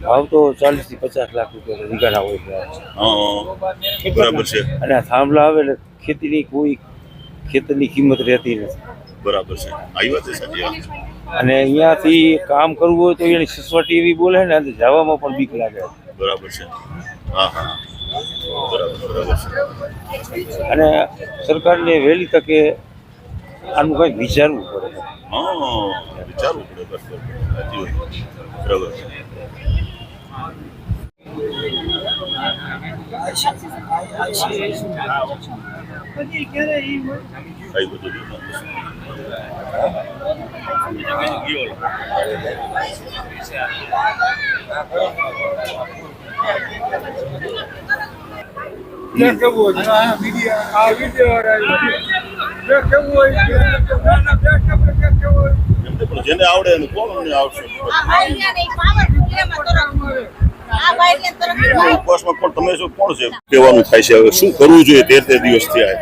ભાવ તો 40 થી 50 લાખ રૂપિયા વીઘાના હોય છે.
હા બરાબર છે.
અને આ થાંભલા આવે એટલે ખેતીની કોઈ ખેતરની કિંમત રહેતી નથી.
બરાબર છે. આવી વાત છે, સાચી વાત છે.
અને અહીંયાથી કામ કરવું હોય તો એની સસવાટી એવી બોલે ને અને જવામાં પણ બીક લાગે.
બરાબર છે. હા હા બરાબર છે.
અને સરકારને વહેલી તકે આનું કંઈક વિચારવું પડે.
હા વિચારવું પડે. બરાબર સાચી વાત. બરાબર છે. આવી બધું જેને આવડે એને કોણ આવશે ઉપવાસમાં પણ તમે શું કોણ છે કહેવાનું થાય છે? હવે શું કરવું જોઈએ 13 દિવસથી આ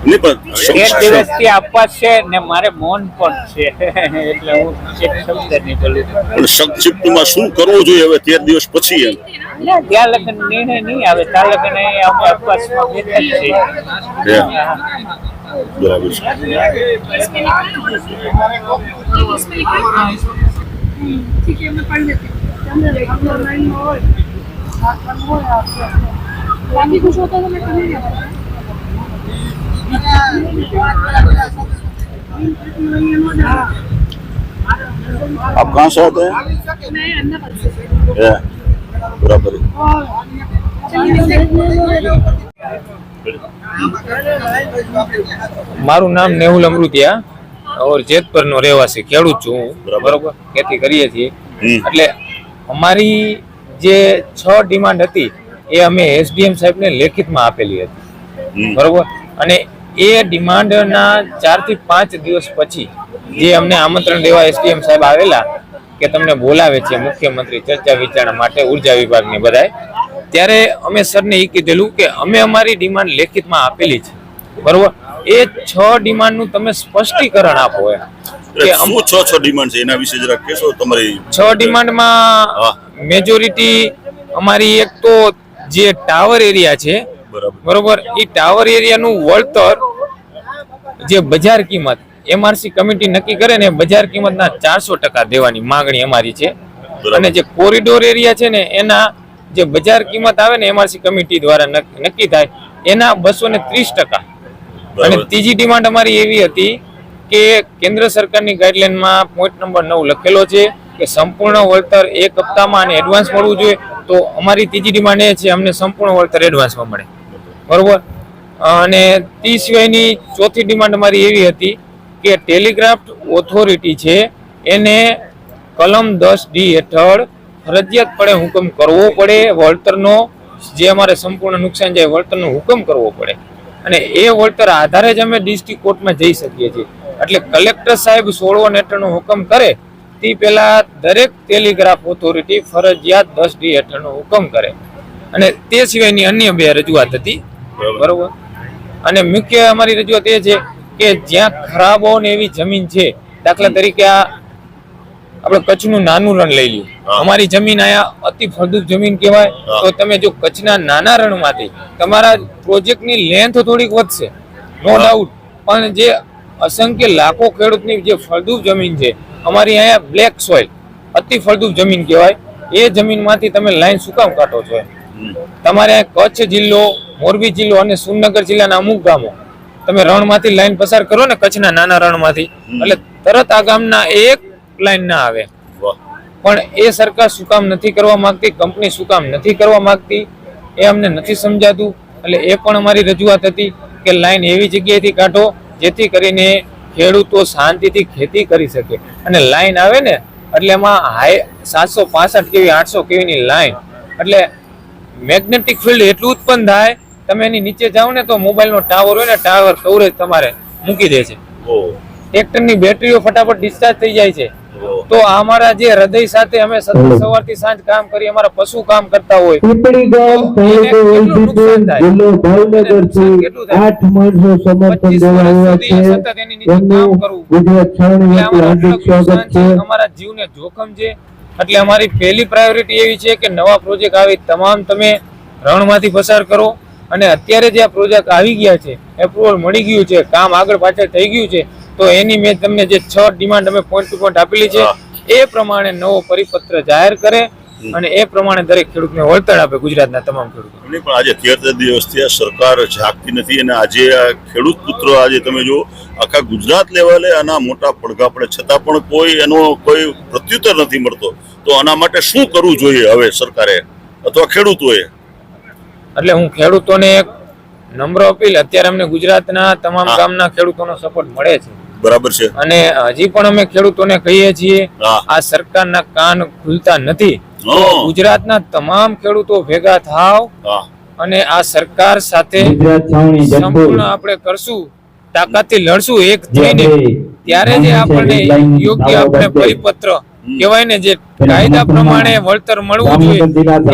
નહીં પણ
દિવસથી આપવા છે ને મારે મૌન પણ છે એટલે હું એક શબ્દ નહીં બોલું.
પણ સંક્ષિપ્તમાં શું કરવું જોઈએ હવે 13 દિવસ પછી એમ?
ના ત્યાં લગન નિર્ણય નહીં આવે, ત્યાં લગન અમે અપવાસમાં બેઠા જ છીએ.
બરાબર છે.
ठीक है मैं पढ़ लेती हूँ लाइन में और बाकी कुछ होता तो मैं करने नहीं आता।
आप कहाँ से आते हैं?
मैं अन्नापल से।
बराबर
મારું નામ નેહુલ અમૃતિયા ઓર જેતપરનો રહેવાસી ખેડૂત છું હું. બરોબર, ખેતી કરીએ છીએ. એટલે અમારી જે 6 ડિમાન્ડ હતી એ અમે એસડીએમ સાહેબને લેખિતમાં આપેલી હતી. બરોબર, અને એ ડિમાન્ડના 4 થી 5 દિવસ પછી જે અમને આમંત્રણ દેવા એસડીએમ સાહેબ આવેલા કે તમને બોલાવે છે મુખ્યમંત્રી ચર્ચા વિચારણા માટે ઉર્જા વિભાગની બધાય, ત્યારે અમે સરને એ કીધેલું કે અમે અમારી ડિમાન્ડ લેખિતમાં આપેલી છે. બરોબર, એ 6 ડિમાન્ડનું તમે સ્પષ્ટીકરણ આપો એમ કે
શું 6 ડિમાન્ડ છે એના વિશે જરા કહેશો? તમારી
6 ડિમાન્ડમાં મેજોરિટી અમારી એક તો જે ટાવર એરિયા છે, બરોબર, એ ટાવર એરિયાનું વળતર જે બજાર કિંમત એમઆરસી કમિટી નક્કી કરે ને બજાર કિંમતના 400% દેવાની માંગણી અમારી છે. અને જે કોરિડોર એરિયા છે ને એના જે બજાર કિંમત આવે ને એમઆરસી કમિટી દ્વારા નક્કી થાય એના 230%. અને ત્રીજી ડિમાન્ડ અમારી એવી હતી કે કેન્દ્ર સરકારની ગાઈડલાઈનમાં પોઈન્ટ નંબર 9 લખેલો છે કે સંપૂર્ણ વળતર 1 હપ્તામાં અને એડવાન્સ મળવું જોઈએ. તો અમારી ત્રીજી ડિમાન્ડ એ છે અમને સંપૂર્ણ વળતર એડવાન્સમાં મળે. બરોબર, અને તે સિવાયની ચોથી ડિમાન્ડ અમારી એવી હતી કે ટેલિગ્રાફ ઓથોરિટી છે એને કલમ 10D હેઠળ ફરજિયાતપણે હુકમ કરવો પડે વળતરનો, જે અમારે સંપૂર્ણ નુકસાન જાય વળતરનો હુકમ કરવો પડે, અને એ વળતર આધારે જ અમે ડિસ્ટ્રિક્ટ કોર્ટમાં જઈ શકીએ છીએ. એટલે કલેક્ટર સાહેબ 16 હેઠળનો હુકમ કરે તે પહેલા દરેક ટેલિગ્રાફ ઓથોરિટી ફરજિયાત 10D હેઠળનો હુકમ કરે, અને તે સિવાયની અન્ય 2 રજૂઆત હતી. બરોબર. અને મુખ્ય અમારી રજૂઆત એ છે કે જ્યાં ખરાબો ને એવી જમીન છે, દાખલા તરીકે આ આપણે કચ્છનું નાનું રણ લઈ લઈએ. અમારી જમીન અહીંયા અતિ ફળદ્રુપ જમીન કહેવાય. તો તમે જો કચ્છના નાના રણમાંથી તમારા પ્રોજેક્ટની લેન્થ થોડીક વધશે, નો ડાઉટ, પણ જે અસંખ્ય લાખો ખેડૂતની જે ફળદ્રુપ જમીન છે, અમારી અહીંયા બ્લેક સોઇલ અતિ ફળદ્રુપ જમીન કહેવાય, એ જમીનમાંથી તમે લાઈન શું કામ કાઢો છો? તમારે કચ્છ જિલ્લો, મોરબી જિલ્લો અને સુરનગર જિલ્લાના અમુક ગામો તમે રણમાંથી લાઈન પસાર કરો ને, કચ્છના નાના રણમાંથી, એટલે તરત આ ગામના એક લાઈન ના આવે. પણ એ સરકાર શું કામ નથી કરવા માંગતી, કંપની શું કામ નથી કરવા માંગતી, એ અમને નથી સમજાતું. એટલે એ પણ અમારી રજૂઆત હતી કે લાઈન એવી જગ્યાએથી કાઢો જેથી કરીને ખેડૂતો શાંતિથી ખેતી કરી શકે. અને લાઈન આવે ને એટલે એમાં 765 કેવી 800 કેવીની લાઈન, એટલે મેગ્નેટિક ફિલ્ડ એટલું ઉત્પન્ન થાય, તમે એની નીચે જાઓ ને તો મોબાઈલનો ટાવર હોય ને, ટાવર કવરેજ તમારે મૂકી દે છે. ટ્રેક્ટરની બેટરીઓ ફટાફટ ડિસ્ચાર્જ થઈ જાય છે. તો અમારા જે હૃદય સાથે અમે સતત સવારથી સાંજ કામ કરી, અમારા પશુ કામ કરતા હોય, અમારા જીવને જોખમ છે. એટલે અમારી પહેલી પ્રાયોરિટી એવી છે કે નવા પ્રોજેક્ટ આવી તમામ તમે રણમાંથી પસાર કરો. અને અત્યારે જે આ પ્રોજેક્ટ આવી ગયા છે, એપ્રુવલ મળી ગયું છે, કામ આગળ પાછળ થઈ ગયું છે, તો એની મેં તમને જે 6 ડિમાન્ડ અમે પોઈન્ટ ટુ પોઈન્ટ આપેલી છે, એ પ્રમાણે નવો પરિપત્ર જાહેર કરે અને એ પ્રમાણે દરેક ખેડૂતને વળતર આપે, ગુજરાતના તમામ ખેડૂતો.
પણ આજે 13 દિવસથી આ સરકાર જાગતી નથી, અને આજે આ ખેડૂત પુત્રો આજે તમે જો આખા ગુજરાત લેવલે આના મોટા પડઘા પડે છતાં પણ કોઈ એનો કોઈ પ્રત્યુત્તર નથી મળતો. તો આના માટે શું કરવું જોઈએ હવે સરકારે અથવા ખેડૂતોએ?
એટલે હું ખેડૂતોને એક નમ્ર અપીલ, અત્યારે અમને ગુજરાતના તમામ ગામના ખેડૂતોનો સપોર્ટ મળે છે,
બરાબર છે, અને
હજી પણ અમે ખેડૂતોને કહીએ છીએ આ સરકારના કાન ખુલતા નથી. ગુજરાતના તમામ ખેડૂતો ભેગા થાવ અને આ સરકાર સાથે સંપૂર્ણ આપણે કરશું, તાકાતથી લડશું એક થઈને, ત્યારે જે આપણને યોગ્ય આપણે પરિપત્ર કહેવાય ને, જે કાયદા પ્રમાણે વળતર મળવું જોઈએ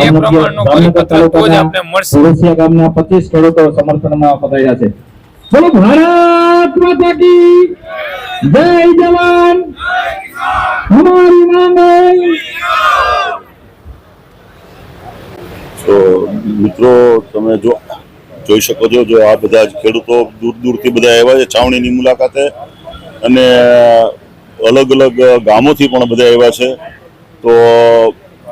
એ પ્રમાણનો પરિપત્ર તો જ આપણે મળશે.
ગામના 25 ખેડૂતો સમર્થનમાં પધાર્યા છે. બોલો ભારત માતા કી જય, જવાન હમારી માંગ.
તો મિત્રો તમે જોઈ શકો છો, જો આ બધા જ ખેડૂતો દૂર દૂરથી બધા આવ્યા છે છાવણીની મુલાકાતે, અને અલગ અલગ ગામોથી પણ બધા આવ્યા છે. તો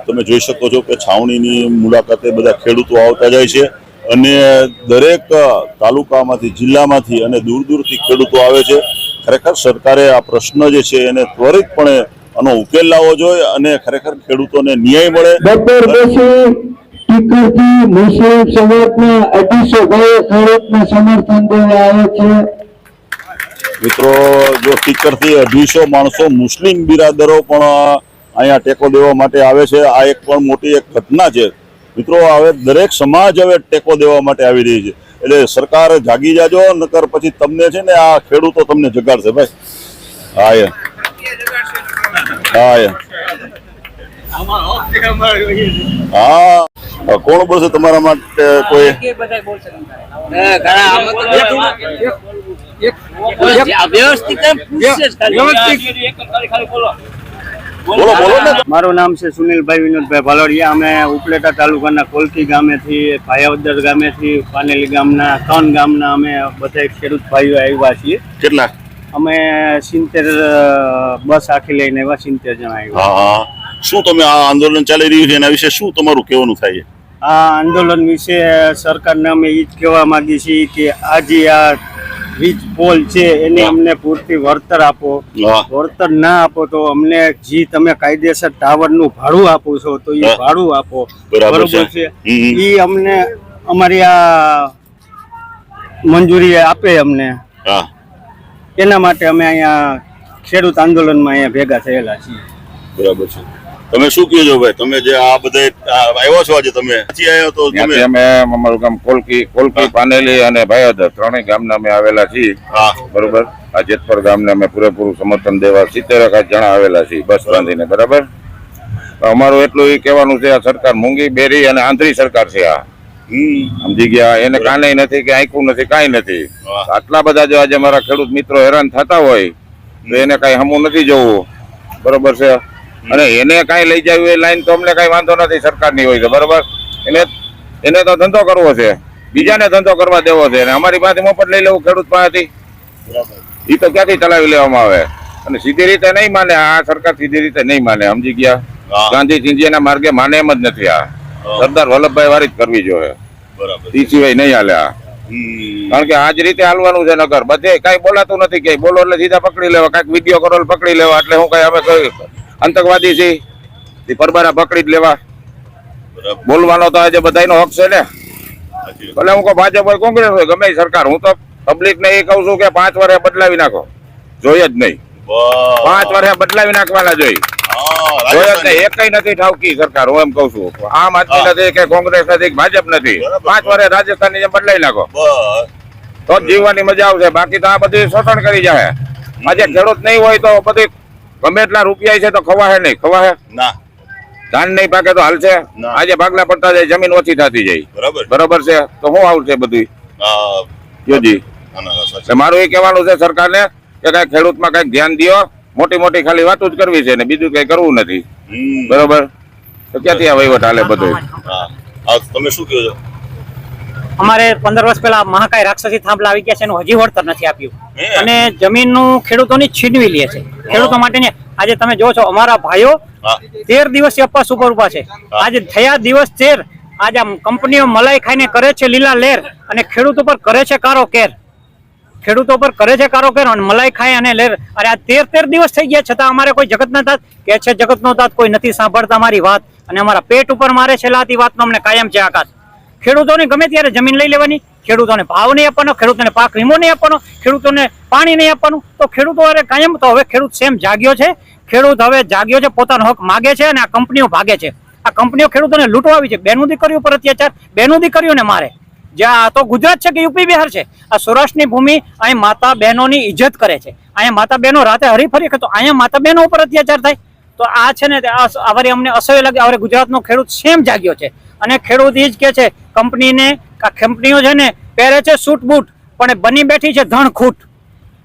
તમે જોઈ શકો છો કે છાવણીની મુલાકાતે બધા ખેડૂતો આવતા જાય છે, અને દરેક તાલુકામાંથી, જિલ્લામાંથી અને દૂર દૂરથી ખેડૂતો આવે છે. ખરેખર સરકારે આ પ્રશ્ન જે છે એને ત્વરિતપણે આનો ઉકેલ લાવવો જોઈએ, અને ખરેખર ખેડૂતોને ન્યાય મળે.
મુસ્લિમ સમાજના 250 ભાઈઓ ખેડૂતને સમર્થન દેવા આવે છે.
મિત્રો જો ટીકરથી 250 માણસો મુસ્લિમ બિરાદરો પણ અહીંયા ટેકો દેવા માટે આવે છે. આ એક પણ મોટી એક ઘટના છે મિત્રો. હવે દરેક સમાજ હવે ટેકો દેવા માટે આવી રહી છે. એટલે સરકાર જાગી જાજો, નકર પછી તમને છે ને આ ખેડૂતો તમને જગાડશે ભાઈ. હા કોણ બોલશે તમારા માટે? કોઈ
મારું નામ છે સુનિલભાઈ વિનોદભાઈ ભાલોડિયા. અમે ઉપલેટા તાલુકાના કોલકી ગામેથી, ભાયાવદર ગામેથી, પાનેલી ગામના 3 ગામના અમે બધા ખેડૂત ભાઈઓ આવ્યા છીએ.
કેટલા?
અમે 70 બસ આખી લઈને આવ્યા, 70 જણા આવ્યા.
શું તમે આ આંદોલન ચાલી રહ્યું છે એના વિશે શું તમારું કહેવાનું થાય છે?
આ આંદોલન વિશે સરકારને અમે એ જ કહેવા માંગીએ છીએ કે આજે આ વીજ પોલ છે એને અમને પૂરતી વળતર આપો. વળતર ના આપો તો અમને જે તમે કાયદેસર ટાવર નું ભાડું આપો છો તો એ ભાડું આપો. બરોબર છે, એ અમને અમારી આ મંજૂરી આપે અમને. એના માટે અમે અહીંયા ખેડૂત આંદોલનમાં અહીંયા ભેગા થયેલા છીએ.
બરાબર છે. તમે શું કહો છો ભાઈ? તમે જે આ બધે આવ્યો છો આજે, તમે ક્યાંથી આવ્યો તો તમે?
ત્યાંથી અમે અમારું ગામ કોલકી પાનેલી અને ભાયાદર ત્રણેય ગામના અમે આવેલા છીએ.
હા
બરોબર. આ જેતપર ગામને અમે પૂરેપૂરું સમર્થન દેવા 70 જણા આવેલા છીએ બસ બાંધીને. બરાબર. અમારું એટલું એ કહેવાનું છે, આ સરકાર મૂંગી બેરી અને આંધળી સરકાર છે. આ સમજી ગયા, એને કાને નથી કે આંખું નથી, કાંઈ નથી. આટલા બધા જો આજે મારા ખેડૂત મિત્રો હેરાન થતા હોય તો એને કાંઈ હમું નથી જોવું. બરોબર છે. અને એને કાંઈ લઈ જાય એ લાઈન તો અમને કાંઈ વાંધો નથી, સરકારની હોય તો. બરોબર. એને તો ધંધો કરવો છે, બીજાને ધંધો કરવા દેવો છે, અને અમારી પાસે મફત લઈ લેવું ખેડૂત પાસેથી, એ તો ક્યાંથી ચલાવી લેવામાં આવે? અને સીધી રીતે નહીં માને આ સરકાર, સીધી રીતે નહીં માને. સમજી ગયા? ગાંધીજીના માર્ગે માને એમ જ નથી. આ સરદાર વલ્લભભાઈ વાળી જ કરવી જોઈએ, એ સિવાય નહીં હાલે આ. કારણ કે આ જ રીતે હાલવાનું છે. નગર બધે કઈ બોલાતું નથી, કઈ બોલો એટલે સીધા પકડી લેવા, કઈક વિડીયો કરો પકડી લેવા. એટલે હું કઈ અમે કઈ આતંકવાદી છીએ? પરબારા પકડી જ લેવા. બોલવાનો તો આજે બધાનો હક છે ને. ભલે હું કહું ભાજપ હોય, કોંગ્રેસ હોય, ગમે સરકાર, હું તો પબ્લિક ને એ કહું છું કે 5 વર્ષે બદલાવી નાખો. જોઈએ જ નહીં, 5 વર્ષે બદલાવી નાખવાના જોઈએ. એકઈ નથી ઠાવકી સરકાર, હું એમ કઉ છું. આમ આદમી નથી કે કોંગ્રેસ નથી, ભાજપ નથી. 5 વર્ષે રાજસ્થાન ની જેમ બદલાઈ નાખો તો જ જીવવાની મજા આવશે. બાકી તો આ બધું શોષણ કરી જાય. આજે ખેડૂત નહીં હોય તો બધું ગમે એટલા રૂપિયા છે તો ખવાહે નહીં, ખવાહે ના. ધાન નહીં પાકે તો હાલશે. આજે ભાગલા પડતા જાય, જમીન ઓછી થતી જાય. બરોબર છે. તો શું આવશે બધું? યોજી મારું એ કહેવાનું છે સરકારને કે કઈ ખેડૂતમાં કઈક ધ્યાન દો. મોટી મોટી ખાલી વાતો જ કરવી છે ને બીજું કઈ કરવું નથી. બરોબર. તો ક્યાંથી આ વહીવટ હાલે બધું?
તમે શું કહો છો?
અમારે 15 વર્ષ પહેલા મહાકાય રાક્ષસી થાંભલા આવી ગયા છે, એનું હજી વળતર નથી આપ્યું, અને જમીનનું ખેડૂતોની છીનવી લે છે. ખેડૂતો માટે આજે તમે જો છો, અમારા ભાઈઓ 13 દિવસથી અપવાસ ઉપર ઉભા છે. આજે થયા દિવસ 13. આજે કંપનીઓ મલાઈ ખાઈને કરે છે લીલા લેર, અને ખેડૂતો પર કરે છે કારો કેર. ખેડૂતો પર કરે છે કારો કેર અને મલાઈ ખાય અને લેર. અરે આ 13 દિવસ થઈ ગયા છતાં અમારે કોઈ જગત ના તાત કે છે, જગત નો તાત કોઈ નથી સાંભળતા અમારી વાત, અને અમારા પેટ ઉપર મારે છે લાતી વાતનો અમને કાયમ છે આકાશ. ખેડૂતોને ગમે ત્યારે જમીન લઈ લેવાની, ખેડૂતોને ભાવ નહીં આપવાનો, ખેડૂતોને પાક વીમો નહીં આપવાનો, ખેડૂતોને પાણી નહીં આપવાનું. તો ખેડૂતો અરે કાયમ. તો હવે ખેડૂત સેમ જાગ્યો છે. ખેડૂત હવે જાગ્યો છે, પોતાનો હક માગે છે, અને આ કંપનીઓ ભાગે છે. આ કંપનીઓ ખેડૂતોને લૂંટવાવી છે. બેનું દીકરીઓ પર અત્યાચાર, બેનું દીકરીઓને મારે. જ્યાં તો ગુજરાત છે કે યુપી બિહાર છે, આ સૌરાષ્ટ્રની ભૂમિ, અહીં માતા બહેનોની ઇજ્જત કરે છે. અહીંયા માતા બહેનો રાતે હરીફરી તો અહીંયા માતા બહેનો ઉપર અત્યાચાર થાય. તો આ છે ને આવરે અમને અસહ્ય લાગે. હવે ગુજરાતનો ખેડૂત સેમ જાગ્યો છે, અને ખેડૂત એ જ કે છે કંપનીને, કંપનીઓ છે ને પહેરે છે સૂટ બૂટ, પણ બની બેઠી છે ધણ ખૂટ,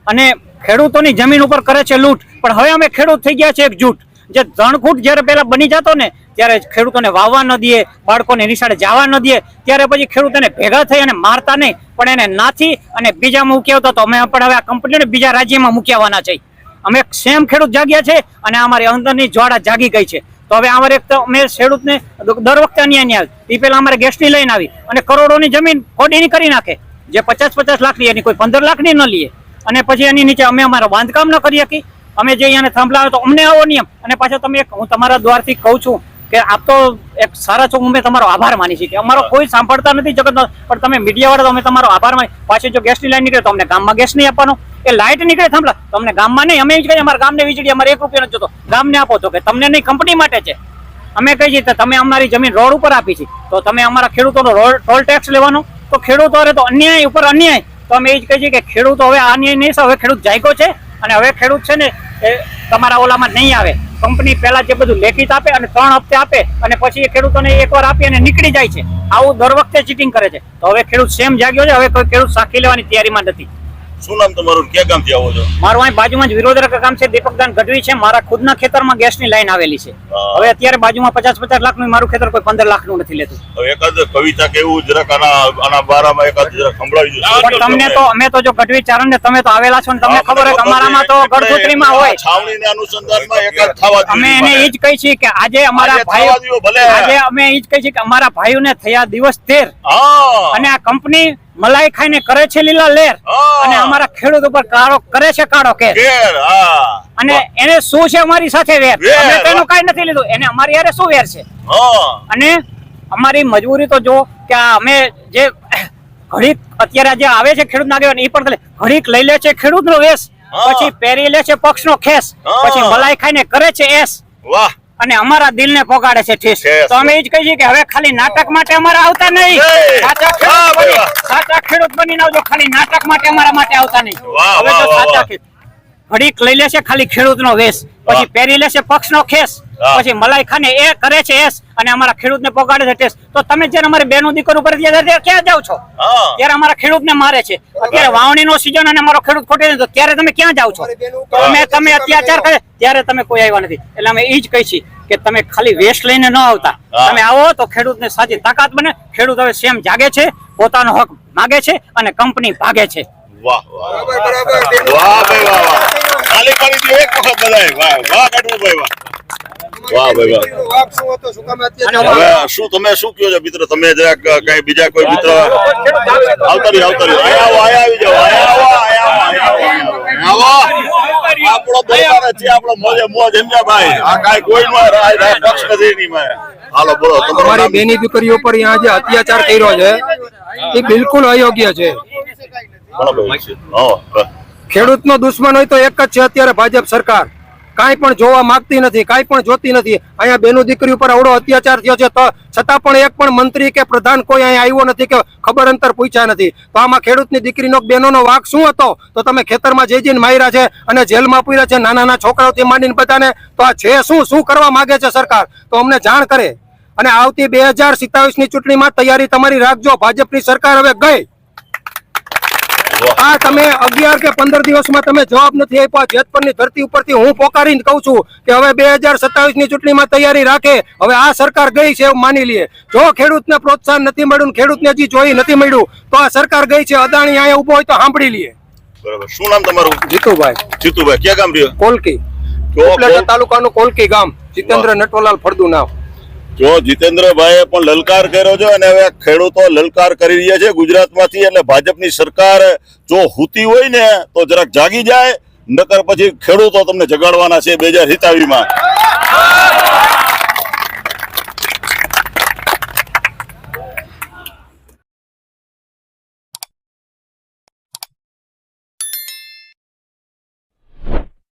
અને ખેડૂતોની જમીન ઉપર કરે છે લૂંટ. પણ હવે અમે ખેડૂત થઈ ગયા છે એકજૂટ. જે ધણખૂટ જયારે પેલા બની જતો ને ત્યારે ખેડૂતોને વાવવા ન દે, બાળકોને નિશાળે જવા ન દે, ત્યારે પછી ખેડૂતોને ભેગા થઈ અને મારતા નહીં પણ એને નાથી અને બીજા મૂકી આવતા. તો અમે પણ હવે આ કંપનીઓને બીજા રાજ્યમાં મૂકી આવવાના છે. અમે સેમ ખેડૂત જાગ્યા છે, અને અમારી અંદરની જ્વાળા જાગી ગઈ છે. તો હવે અમારે એક તો અમે ખેડૂતને દર વખતે અન્યાય નહીં આવે. એ પેલા અમારે ગેસની લઈને આવી અને કરોડોની જમીન કોડીની કરી નાખે. જે 50-50 લાખની એની કોઈ 15 લાખની ન લઈએ, અને પછી એની નીચે અમે અમારા બાંધકામ ન કરી શકીએ. અમે જે અહીંયા થાંભલા તો અમને આવો નિયમ. અને પાછા તમે હું તમારા દ્વારથી કહું છું કે આપ તો એક સારા છો, અમે તમારો આભાર માની છીએ. અમારો કોઈ સાંભળતા નથી જગતનો, પણ તમે મીડિયા વાળા તો અમે તમારો આભાર માની. પાછી જો ગેસની લાઈન નીકળે તો અમને ગામમાં ગેસ નહીં આપવાનો, એ લાઇટ નીકળે થાંભલા તો અમને ગામમાં નહીં. અમે એ જ કહીએ અમારા ગામને વીજળી અમારે 1 રૂપિયા નથી જોતો, ગામને આપો. તો કે તમને નહીં, કંપની માટે છે. અમે કહીએ તો તમે અમારી જમીન રોડ ઉપર આપી છે, તો તમે અમારા ખેડૂતોનો ટોલ ટેક્સ લેવાનો. તો ખેડૂતો તો અન્યાય ઉપર અન્યાય. તો અમે એ જ કહીએ કે ખેડૂતો હવે આ અન્યાય નહીં, હવે ખેડૂત જાગ્યો છે, અને હવે ખેડૂત છે ને એ તમારા ઓલામાં નહીં આવે. કંપની પહેલા જે બધું લેખિત આપે અને 3 હપ્તે આપે, અને પછી એ ખેડૂતોને એકવાર આપી અને નીકળી જાય છે. આવું દર વખતે ચીટિંગ કરે છે. તો હવે ખેડૂત સેમ જાગ્યો છે. હવે કોઈ ખેડૂત સાખી લેવાની તૈયારીમાં નથી.
શું નામ તમારું? ક્યાં ગામથી આવો છો?
મારું અહીં બાજુમાં જ વિરોધરા ગામ છે, દીપકદાન ગઢવી છે. મારા ખુદના ખેતરમાં ગેસની લાઈન આવેલી છે. હવે અત્યારે બાજુમાં 50-50 લાખનું મારું ખેતર કોઈ 15 લાખનું નથી લેતું.
હવે એકાદ કવિતા કેવું જરાક આના બારામાં એકાદ જરાક સંભળાવી દો.
પણ તમને તો અમે તો જો ગઢવી ચારણ ને તમે તો આવેલા છો ને તમને ખબર હોય કે અમારામાં તો ગઢસૂત્રીમાં હોય.
છાવણીના અનુસંધાનમાં એકાદ થવા દો.
અમે એને એ જ કહી છીએ કે આજે અમારા ભાઈઓ, આજે અમે એ જ કહી છીએ કે અમારા ભાઈઓને થયા દિવસ 13, અને આ કંપની મલાઈ ખાઈને કરે છે લીલા લેર, અને અમારા ખેડૂત ઉપર કરે છે કાળો કેર. અને એને શું છે અમારી સાથે વેર? અમે તેનું કઈ નથી લીધું, એને અમારી યારે શું વેર છે? અને અમારી મજબૂરી તો જો કે અમે જે ઘડીક અત્યારે જે આવે છે ખેડૂત આગેવાન, એ પણ ઘડીક લઈ લે છે ખેડૂત નો વેશ, પછી પહેરી લે છે પક્ષ નો ખેસ, પછી મલાઈ ખાઈને કરે છે એસ.
વાહ
અને અમારા દિલને પોગાડે છે ઠેસ.
ઠેસ.
તો અમે એ જ કહીએ કે હવે ખાલી નાટક માટે અમારે આવતા નહીં, સાચા ખેડૂત બનીને આવજો. ખાલી નાટક માટે અમારા માટે આવતા નહીં.
વાહ,
હવે
વાહ,
જો
વાહ,
સાચા
વાહ.
ઘડીક લઈ લેશે ખાલી ખેડૂતનો વેશ, પછી પહેરી લેશે પક્ષનો ખેસ,
હા.
પછી મલાઈ ખાને એ કરે છે એસ અને અમારા ખેડૂતને પોગાડે છે ટેસ. તો તમે જ્યારે અમારી બેનું દીકરો ઉપર ત્યારે ક્યાં જાવ છો?
હા
ત્યારે અમારા ખેડૂતને મારે છે. અત્યારે વાવણીનો સીઝન અને અમારો ખેડૂત ખોટે છે, તો ત્યારે તમે ક્યાં જાવ છો? તમે અત્યાચાર કરે ત્યારે તમે કોઈ આવ્યા નથી. એટલે અમે એ જ કહી છીએ કે તમે ખાલી વેશ લઈને ન આવતા,
હા.
તમે આવો તો ખેડૂતને સાચી તાકાત બને. ખેડૂત હવે સેમ જાગે છે, પોતાનો હક માગે છે અને કંપની ભાગે છે.
વાહ વાહ વાહ ભાઈ વાહ વાહ ખાલી કરી દો એક વખત બધાય વાહ વાહ કાઢવું ભાઈ વાહ ભાઈ વાહ હવે શું તમે શું કહો છો મિત્ર? તમે જરાક કઈ બીજા કોઈ મિત્ર આવતારી આયા આવી જાઓ આવો આપણો દરબાર છે, આપણો મોજે મોજ સમજ્યા ભાઈ. આ કાઈ કોઈ નો પક્ષ નથી ની માં. હાલો બોલો તમારું
અમારી
નામ?
બેની દીકરીઓ પર અહીંયા જે અત્યાચાર કર્યો છે એ બિલકુલ અયોગ્ય છે.
બરાબર છે. હા
ખેડૂતનો દુશ્મન હોય તો એક જ છે અત્યારે ભાજપ સરકાર. કાંઈ પણ જોવા માંગતી નથી, કાંઈ પણ જોતી નથી. અહીંયા બેનું દીકરી ઉપર અવળો અત્યાચાર થયો છે તો છતાં પણ એક પણ મંત્રી કે પ્રધાન કોઈ અહીંયા આવ્યો નથી કે ખબર અંતર પૂછ્યા નથી. તો આમાં ખેડૂતની દીકરીનો બહેનોનો વાંક શું હતો? તો તમે ખેતરમાં જઈને માર્યા છે અને જેલમાં પૂર્યા છે, નાના નાના છોકરાઓથી માંડીને બધાને. તો આ છે શું કરવા માંગે છે સરકાર? તો અમને જાણ કરે. અને આવતી 2027ની ચૂંટણીમાં તૈયારી તમારી રાખજો. ભાજપની સરકાર હવે ગઈ. આ તમે 11 કે 15 દિવસમાં તમે જવાબ નથી આપ્યા. જેતપુરની ધરતી ઉપરથી હું પોકારીને કહું છું કે હવે 2027ની ચૂંટણીમાં તૈયારી રાખે. હવે આ સરકાર ગઈ છે એવું માની લઈએ. જો ખેડૂતને પ્રોત્સાહન નથી મળ્યું, ખેડૂતને હજી જોઈ નથી મળ્યું, તો આ સરકાર ગઈ છે. અદાણી અહીંયા ઉભો હોય તો સાંભળી લઈએ.
બરાબર. શું નામ તમારું?
જીતુભાઈ
ક્યાં ગામ રહ્યો?
કોલકી, ઉપલેટા તાલુકાનું કોલકી ગામ. જીતેન્દ્ર નટવરલાલ ફળદુ નામ.
જો જીતેન્દ્રભાઈએ પણ લલકાર કર્યો છે અને હવે ખેડૂતો લલકાર કરી રહ્યા છે ગુજરાતમાંથી. એટલે ભાજપની સરકાર જો હુતી હોય ને તો જરાક જાગી જાય, નકર પછી ખેડૂતો તમને જગાડવાના છે 2027માં.